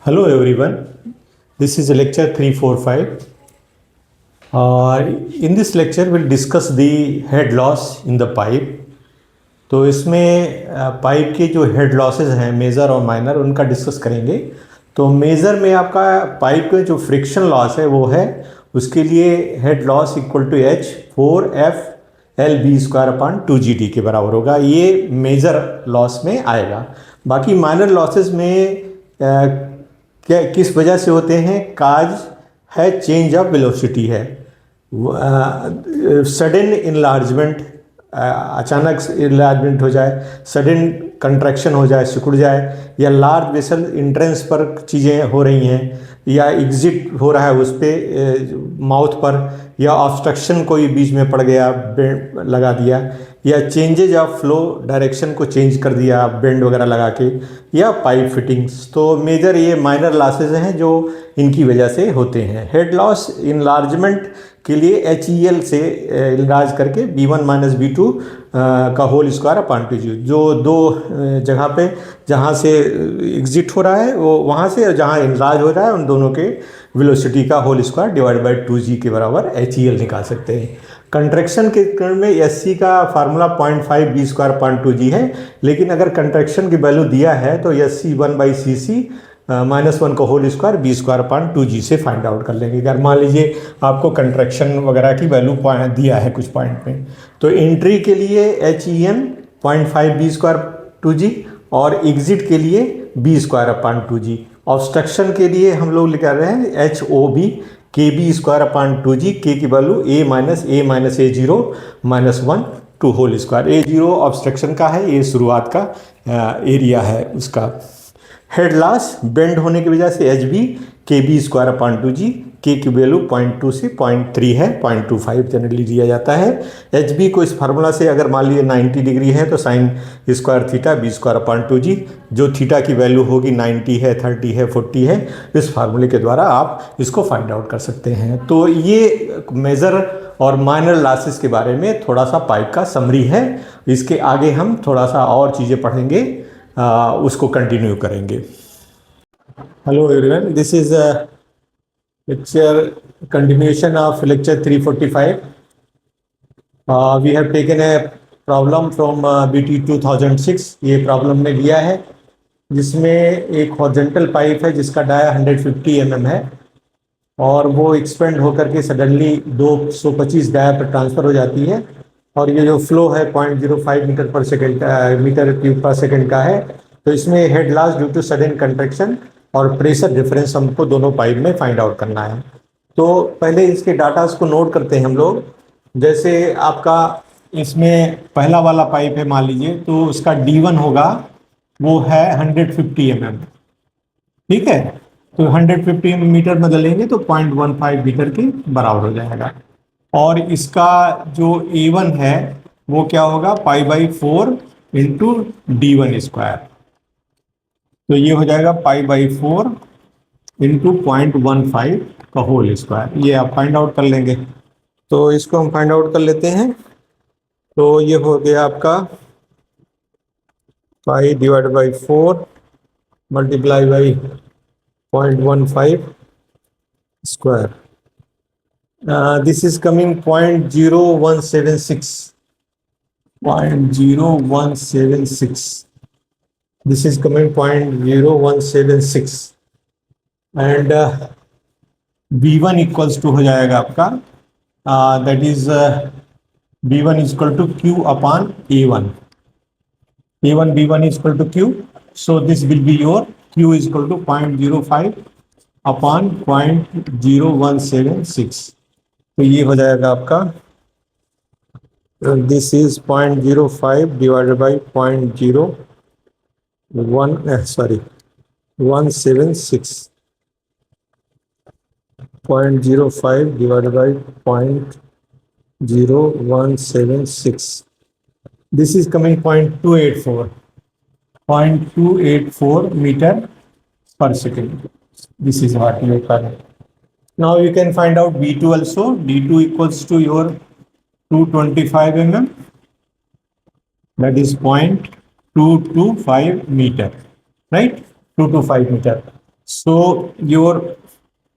Hello everyone, this is lecture 345. In this lecture we'll discuss the head loss in the pipe. तो इसमें pipe के जो head losses हैं major और minor उनका डिस्कस करेंगे। तो मेजर में आपका पाइप के जो फ्रिक्शन लॉस है वो है, उसके लिए head loss equal to H 4F/L/B² के बराबर होगा। ये मेजर लॉस में आएगा। बाकी माइनर लॉसेस में क्या किस वजह से होते हैं? काज है चेंज ऑफ वेलोसिटी है, सडन इनलार्जमेंट, अचानक इनलार्जमेंट हो जाए, सडन कंट्रैक्शन हो जाए, सिकुड़ जाए, या लार्ज वेसल इंट्रेंस पर चीज़ें हो रही हैं, या एग्जिट हो रहा है उस पर माउथ पर, या ऑब्स्ट्रक्शन कोई बीच में पड़ गया, लगा दिया, या चेंजेज ऑफ फ्लो डायरेक्शन को चेंज कर दिया बेंड वगैरह लगा के, या पाइप फिटिंग्स। तो मेजर ये माइनर लॉसेज हैं जो इनकी वजह से होते हैं। हेड लॉस इनलार्जमेंट के लिए HEL से इलाज करके B1 - B2 का होल स्क्वायर अपॉन 2G, जो दो जगह पे जहाँ से एग्जिट हो रहा है वो वहाँ से जहाँ इलाज हो रहा है उन दोनों के वेलोसिटी का whole square divide by 2G के बराबर HEL निकाल सकते हैं। कंट्रैक्शन के क्रम में SC का फार्मूला 0.5 B²/2G है, लेकिन अगर कंट्रैक्शन की वैल्यू दिया है तो SC 1/CC -1 का होल स्क्वायर B²/2G से फाइंड आउट कर लेंगे। अगर मान लीजिए आपको कंट्रैक्शन वगैरह की वैल्यू दिया है कुछ पॉइंट में, तो एंट्री के लिए HEN 0.5 B²/2G और एग्जिट के लिए B²/2G। ऑब्स्ट्रक्शन के लिए हम लोग लिख रहे हैं HOB KB²/2G, के की value A - A0 -1 to whole square. A0 obstruction का है, ये शुरुआत का एरिया है उसका। हेड लॉस बेंड होने की वजह से HB KB²/2G, के की वैल्यू 0.2 से 0.3 है, 0.25 जनरली दिया जाता है। HB को इस फार्मूला से अगर मान लीजिए 90 डिग्री है तो साइन स्क्वायर थीटा B²/2G, जो थीटा की वैल्यू होगी 90 है, 30 है, 40 है, इस फार्मूले के द्वारा आप इसको फाइंड आउट कर सकते हैं। तो ये मेजर और माइनर लॉसेस के बारे में थोड़ा सा पाइप का समरी है। इसके आगे हम थोड़ा सा और चीज़ें पढ़ेंगे, उसको कंटिन्यू करेंगे। Hello everyone, this is lecture continuation of lecture 345. We have taken a problem from BT 2006. ये प्रॉब्लम में लिया है जिसमें एक हॉरिजॉन्टल पाइप है जिसका डाया 150 mm है और वो एक्सपेंड होकर के सडनली 225 डाया पर ट्रांसफ़र हो जाती है, और ये जो फ्लो है 0.05 मीटर क्यूब पर सेकेंड का है। तो इसमें head loss due to sudden contraction और प्रेशर डिफरेंस हमको दोनों पाइप में फाइंड आउट करना है। तो पहले इसके डाटास को नोट करते हैं हम लोग। जैसे आपका इसमें पहला वाला पाइप है मान लीजिए, तो उसका D1 होगा, वो है 150 mm, ठीक है। तो 150 मीटर बदलेंगे तो 0.15 मीटर के बराबर हो जाएगा। और इसका जो A1 है वो क्या होगा, π/4 इंटू D1²। तो ये हो जाएगा π/4 इंटू 0.15 का होल स्क्वायर। ये आप फाइंड आउट कर लेंगे। तो इसको हम फाइंड आउट कर लेते हैं। तो ये हो गया आपका π/4 multiply by 0.15 square. This is coming 0.0176, 0.0176। This is coming 0.0176 and B1 equals to हो जाएगा आपका, that is B1 equal to Q upon A1। A1 B1 equal to Q, so this will be your Q equal to 0.05 upon 0.0176। तो ये हो जाएगा आपका, this is 0.05 divided by 176, 0.05 divided by 0.0176. This is coming 0.284 meter per second. This is what you can. Now you can find out B2 also. D2 equals to your 225 mm. That is 0.225 meter, right? 225 meter. So your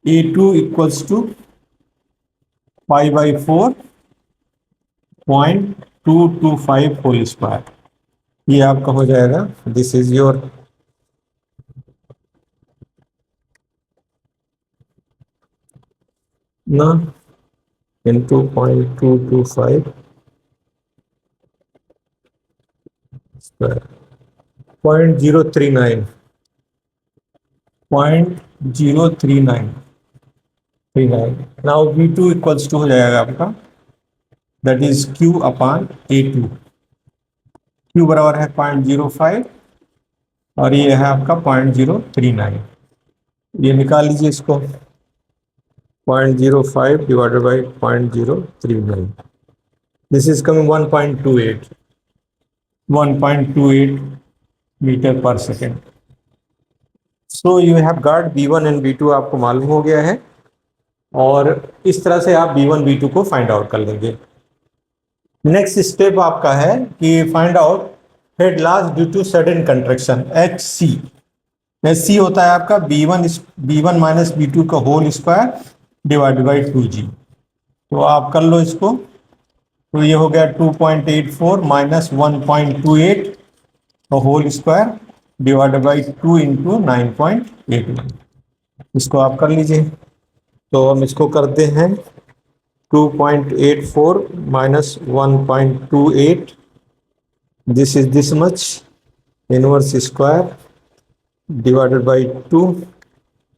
A2 equals to 5/4.225 whole square, ये आपका हो जाएगा। This is your ना into 0.225 square 0.039 now V2 equals to हो जाएगा आपका, that is Q upon A2। Q बराबर है 0.05 और ये है आपका 0.039। ये निकाल लीजिए इसको, 0.05 divided by 0.039, this is coming 1.28 metre per second. So you have got V1 and V2 आपको मालूम हो गया है, और इस तरह से आप V1 V2 को फाइंड आउट कर लेंगे। नेक्स्ट स्टेप आपका है कि find out head loss due to sudden contraction, HC। HC होता है आपका B1 माइनस B2 का whole square divided by 2G। तो आप कर लो इसको, तो ये हो गया 2.84 minus 1.28 whole square divided by 2 into 9.81। इसको आप कर लीजिए। तो हम इसको करते हैं 2.84 minus 1.28, this is this much inverse square divided by 2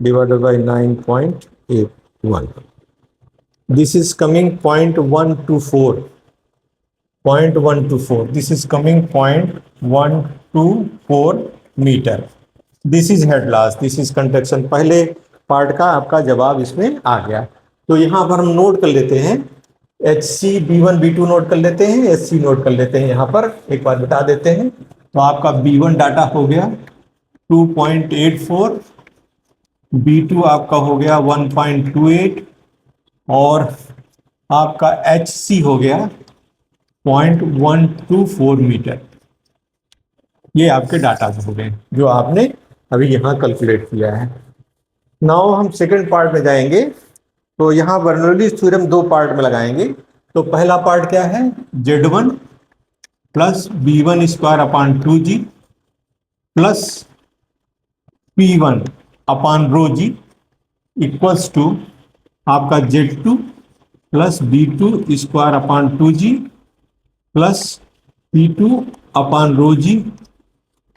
divided by 9.81, this is coming 0.124, this is coming 0.124 metre. This is head loss, this is contraction. पहले पार्ट का आपका जवाब इसमें आ गया। तो यहाँ पर हम नोट कर लेते हैं, HC B1 B2 नोट कर लेते हैं, HC नोट कर लेते हैं। यहाँ पर एक बार बता देते हैं, तो आपका B1 डाटा हो गया 2.84, B2 आपका हो गया 1.28 और आपका HC हो गया 0.124 मीटर। ये आपके डाटा हो गए जो आपने अभी यहाँ कैलकुलेट किया है। नाउ हम सेकंड पार्ट में जाएंगे, तो यहाँ बर्नौलीज थ्योरम दो पार्ट में लगाएंगे। तो पहला पार्ट क्या है, Z1 plus B1 square upon 2G plus P1 upon rho G equals to आपका Z2 plus B2 square upon 2G plus P2 upon rho G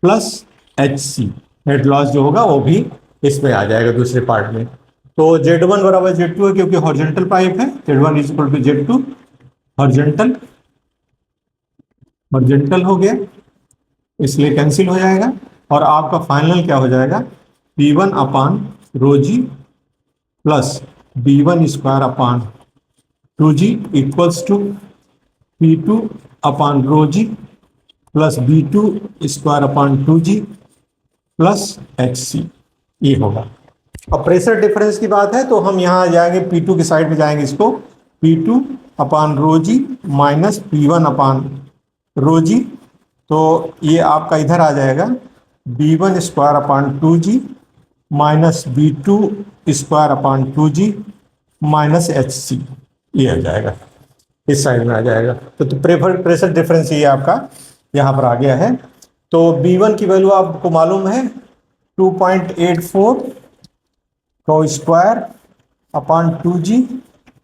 plus HC। Head loss जो होगा वो भी इसमें आ जाएगा दूसरे पार्ट में। तो Z1 बराबर Z2 है क्योंकि हॉरिजॉन्टल पाइप है, Z1 is equal to Z2, horizontal हो गया, इसलिए कैंसिल हो जाएगा। और आपका फाइनल क्या हो जाएगा, P1 upon rho G plus B1 square upon 2G equals to P2 upon rho G plus B2 square upon 2G plus HC, ये होगा। अब प्रेशर डिफरेंस की बात है तो हम यहाँ आ जाएंगे P2 की साइड में जाएंगे, इसको P2 अपान रो जी माइनस P1 अपान रो जी, तो ये आपका इधर आ जाएगा B1 square upon 2G minus B2 square upon 2G minus HC, ये आ जाएगा, इस साइड में आ जाएगा। तो प्रेशर डिफरेंस ये आपका यहाँ पर आ गया है। तो B1 की वैल्यू आपको मालूम है 2.84 का स्क्वायर अपान 2G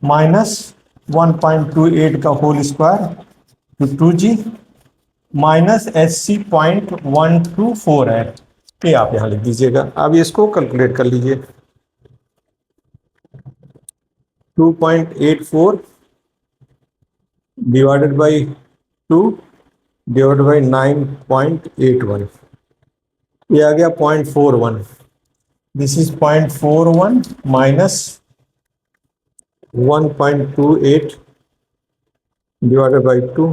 माइनस 1.28 का whole square to 2G minus HC 0.124 है, ये आप यहाँ लिख दीजिएगा। अब इसको कैलकुलेट कर लीजिए, 2.84 डिवाइडेड बाई 2 डिवाइडेड बाई 9.81, ये आ गया 0.41, this is 0.41 minus 1.28 divided by 2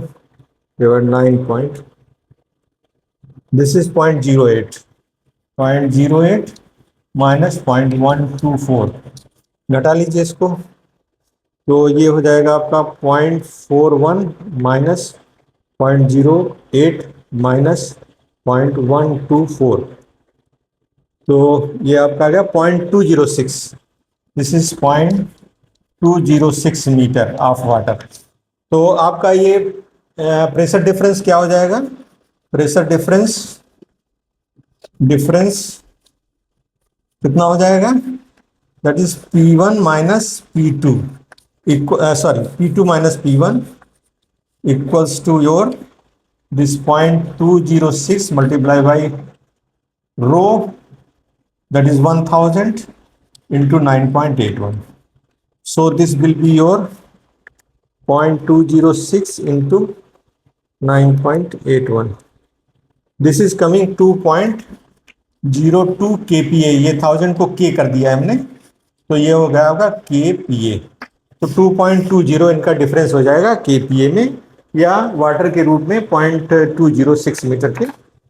divided 9 this is 0.08 minus 0.124, घटा लीजिए इसको, तो ये हो जाएगा आपका 0.41 माइनस 0.08 माइनस 0.124, तो ये आपका आ गया 0.206, this is 0.206 metre of water. तो आपका ये प्रेशर डिफरेंस क्या हो जाएगा? प्रेशर डिफरेंस कितना हो जाएगा? That is P1 minus P2 sorry P2 minus P1 equals to your this 0.206 multiplied by rho, that is 1000 into 9.81. So this will be your 0.206 into 9.81. This is coming 2.02 kPa। ये 1000 को k कर दिया है हमने, तो ये हो गया होगा kPa। तो 2.20 इनका डिफरेंस हो जाएगा kPa में, या वाटर के रूप में 0.206 मीटर के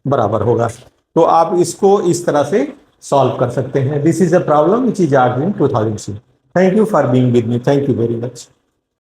बराबर होगा। तो आप इसको इस तरह से सॉल्व कर सकते हैं। This is a problem which is argued in 2000। Thank you for being with me, thank you very much.